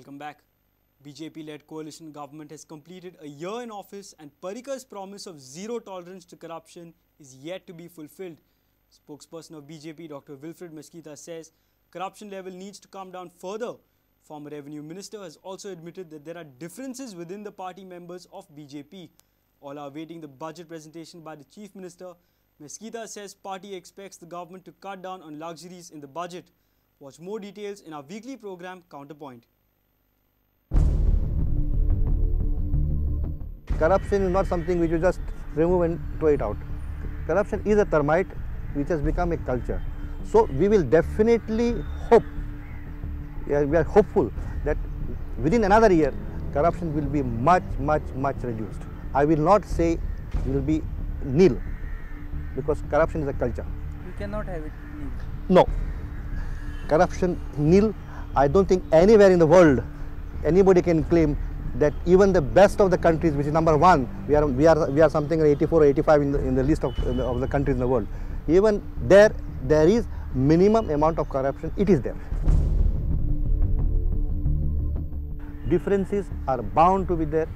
Welcome back. BJP-led coalition government has completed a year in office and Parrikar's promise of zero tolerance to corruption is yet to be fulfilled. Spokesperson of BJP, Dr. Wilfred Mesquita, says corruption level needs to come down further. Former Revenue Minister has also admitted that there are differences within the party members of BJP. All are awaiting the budget presentation by the Chief Minister. Mesquita says party expects the government to cut down on luxuries in the budget. Watch more details in our weekly program, Counterpoint. Corruption is not something which you just remove and throw it out. Corruption is a termite which has become a culture. So we will definitely hope, we are hopeful that within another year, corruption will be much reduced. I will not say it will be nil, because corruption is a culture. You cannot have it nil. No. Corruption nil. I don't think anywhere in the world anybody can claim that even the best of the countries, which is number one, we are something like 84 or 85 in the list of the countries in the world. Even there is minimum amount of corruption. It is there. Differences are bound to be there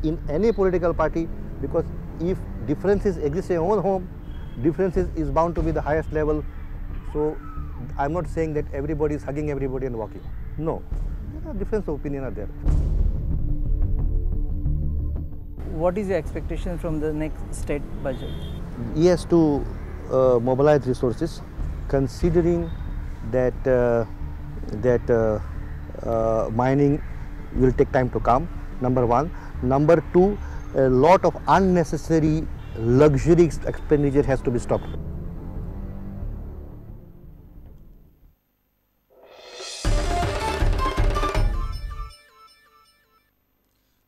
in any political party, because if differences exist in your own home, differences is bound to be the highest level. So I'm not saying that everybody is hugging everybody and walking. No, there are different opinions are there. What is your expectation from the next state budget? He has to mobilize resources, considering that mining will take time to come, number one. Number two, a lot of unnecessary luxury expenditure has to be stopped.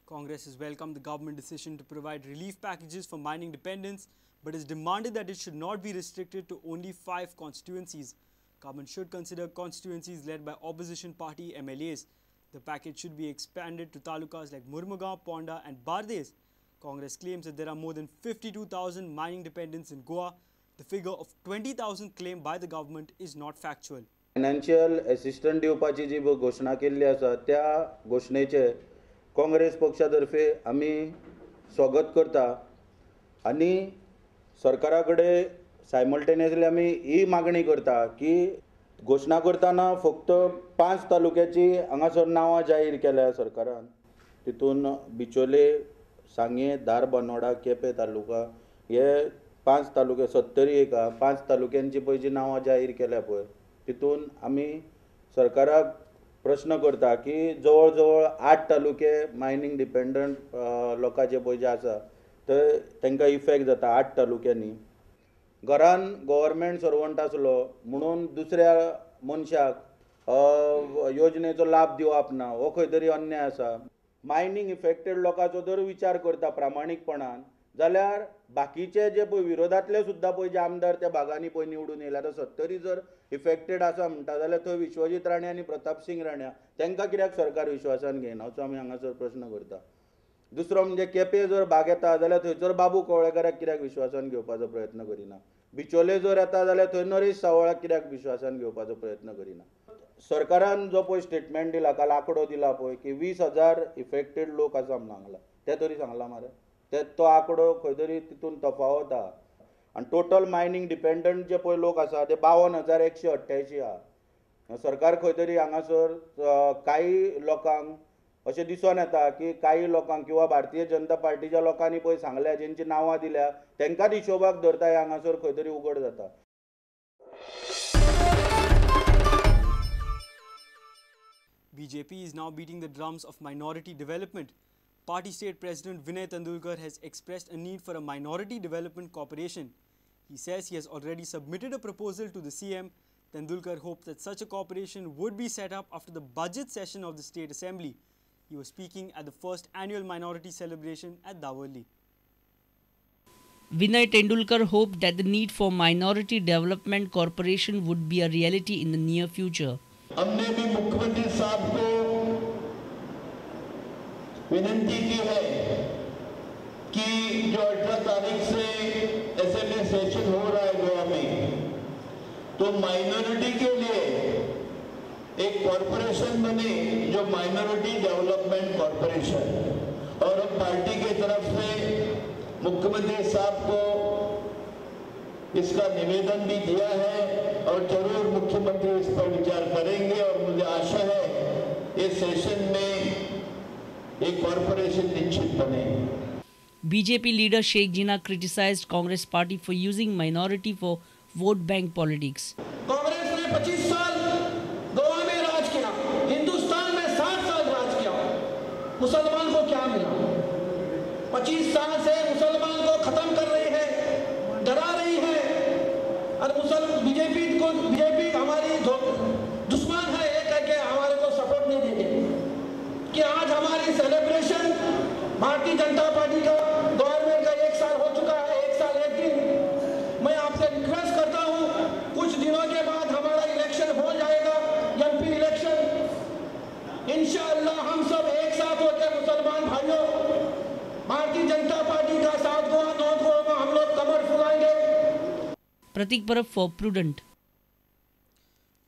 Congress has welcomed the government decision to provide relief packages for mining dependents, but has demanded that it should not be restricted to only 5 constituencies. Government should consider constituencies led by opposition party MLAs. The package should be expanded to talukas like Murmugaon, Ponda and Bardes. Congress claims that there are more than 52,000 mining dependents in Goa. The figure of 20,000 claimed by the government is not factual. Financial assistance दिवपाची जी घोषणा केल्ली आसा त्या घोषणेचे काँग्रेस पक्षातर्फे आम्ही स्वागत करता आणि सरकाराकडे सायमल्टेनियसली आम्ही ही मागणी करता की घोषणा करताना फक्त 5 तालुक्याची हांगासर नांवां जाहीर केल्या सरकारान. तितून बिचोले, सांगे, धार, बनोडा, केपें तालुका हे 5 तालुके 70 5 तालुक्यांची पळय जी नांवां जाहीर केल्या पळय तितून आमी सरकाराक प्रश्न करता की जवळ जवळ 8 तालुके मायनिंग डिपेंडंट लोकांचे पळय जे आसा तर तांकां इफेक्ट जाता 8 तालुक्यांनी. घरान गव्हर्मेंट सर्वंट आसलो म्हणून दुसऱ्या मनशाक योजनेचो लाभ दिवप ना हो खंय तरी अन्याय आसा. मायनिंग इफेक्टेड लोकांचो जर विचार करता प्रामाणीकपणान जाल्यार बाकीचे जे पळय विरोधातले सुद्दां पळय जे आमदार त्या भागांनी पळय निवडून येयला आतां 70 जर इफेक्टेड आसा म्हणटा जाल्यार थंय विश्वजीत राणे आनी प्रताप सिंग राणे तांकां कित्याक सरकार विश्वासान घेयना असो आमी हांगासर प्रश्न करता. दुसरो म्हणजे केपें जर भाग येता जाल्यार थंयसर बाबू कवळेकाराक कित्याक विश्वासान घेवपाचो प्रयत्न करिना. बिचोले जर येता जाल्यार थंय नरेश सावळाक कित्याक विश्वासान घेवपाचो प्रयत्न करिना. सरकारान जो पळय स्टेटमेंट दिला काल आंकडो दिला पळय की 20,000 इफेक्टेड लोक आसा म्हणून हांगला ते तरी सांगला मरे तो आंकडो खंय तरी तितून तफावत आहा. आनी टोटल मायनिंग डिपेंडंट जे पळय लोक आसा ते 52,188 आहा. सरकार खंय तरी हांगासर काही लोकांक अशें दिसून येता की काही लोकांक किंवा भारतीय जनता पार्टीच्या लोकांनी पळय सांगल्या जेंची नांवां दिल्या तांकांच हिशोबाक धरता हे हांगासर खंय तरी उघड जाता. BJP is now beating the drums of minority development. Party State President Vinay Tendulkar has expressed a need for a minority development corporation. He says he has already submitted a proposal to the CM. Tendulkar hopes that such a corporation would be set up after the budget session of the State Assembly. He was speaking at the first annual minority celebration at Dawarli. Vinay Tendulkar hoped that the need for minority development corporation would be a reality in the near future. हमने भी मुख्यमंत्री साहब को विनती की है कि जो 18 तारीख से असेंबली सेशन हो रहा है गोवा में तो माइनॉरिटी के लिए एक कॉरपोरेशन बने जो माइनॉरिटी डेवलपमेंट कॉरपोरेशन, और अब पार्टी की तरफ से मुख्यमंत्री साहब को इसका निवेदन भी दिया है और जरूर मुख्यमंत्री इस पर विचार करेंगे और मुझे आशा है इस सेशन में एक कॉरपोरेशन निश्चित बने। BJP leader Sheikh Jinnah criticized Congress party for using minority for vote bank politics. Congress ने 25 साल गोवा में राज किया, हिंदुस्तान में 60 साल राज किया, मुसलमान को क्या मिला? 25 साल से मुसलमान को खत्म कर रही है, डरा रही है, और बीजेपी हमारी दुश्मन है ये कह के हमारे को सपोर्ट नहीं देंगे। कि आज हमारी सेलिब्रेशन भारतीय जनता पार्टी का गवर्नमेंट का 1 साल हो चुका है, 1 साल 1 दिन। मैं आपसे रिक्वेस्ट करता हूं, कुछ दिनों के बाद हमारा इलेक्शन हो जाएगा, एमपी इलेक्शन। इंशाअल्लाह हम सब एक साथ होकर मुसलमान भाइयों भारतीय जनता पार्टी का साथ गोवा नॉर्थ गोवा में हम लोग कमर फुलाएंगे। Pratik Parab for Prudent.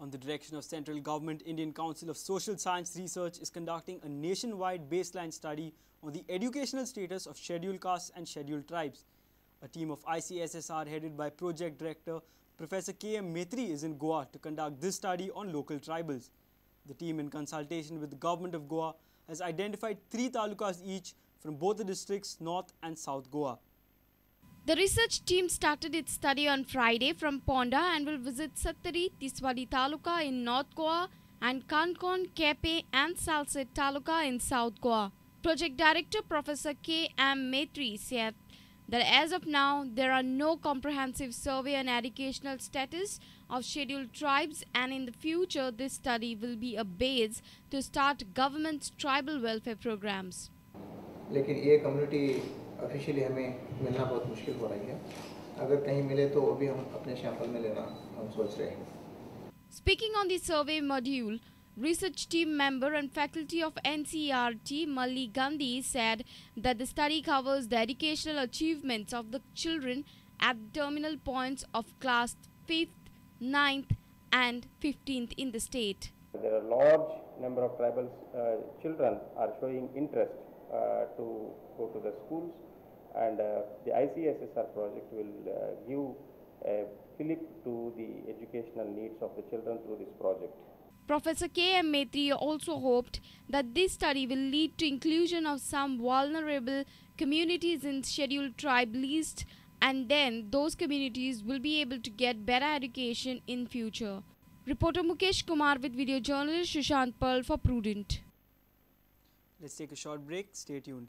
On the direction of central government, Indian Council of Social Science Research is conducting a nationwide baseline study on the educational status of scheduled castes and scheduled tribes. A team of ICSSR headed by Project Director Professor K.M. Maitri is in Goa to conduct this study on local tribals. The team, in consultation with the government of Goa, has identified 3 talukas each from both the districts North and South Goa. The research team started its study on Friday from Ponda and will visit Sattari, Tiswadi Taluka in North Goa and Kankon, Kepe and Salset Taluka in South Goa. Project Director Professor K.M. Maitri said that as of now, there are no comprehensive survey on educational status of scheduled tribes, and in the future, this study will be a base to start government's tribal welfare programs. लेकिन ये community officially हमें मिलना बहुत मुश्किल हो रही है। अगर कहीं मिले तो वो भी हम अपने सैंपल में लेना हम सोच रहे हैं। Speaking on the survey module, research team member and faculty of NCERT Malli Gandhi said that the study covers the educational achievements of the children at the terminal points of class 5th, 9th and 15th in the state. There are large number of tribal children are showing interest to go to the schools, and the ICSSR project will give a fillip to the educational needs of the children through this project. Professor K.M. Maitri also hoped that this study will lead to inclusion of some vulnerable communities in scheduled tribe list, and then those communities will be able to get better education in future. Reporter Mukesh Kumar with video journalist Sushant Pearl for Prudent. Let's take a short break. Stay tuned.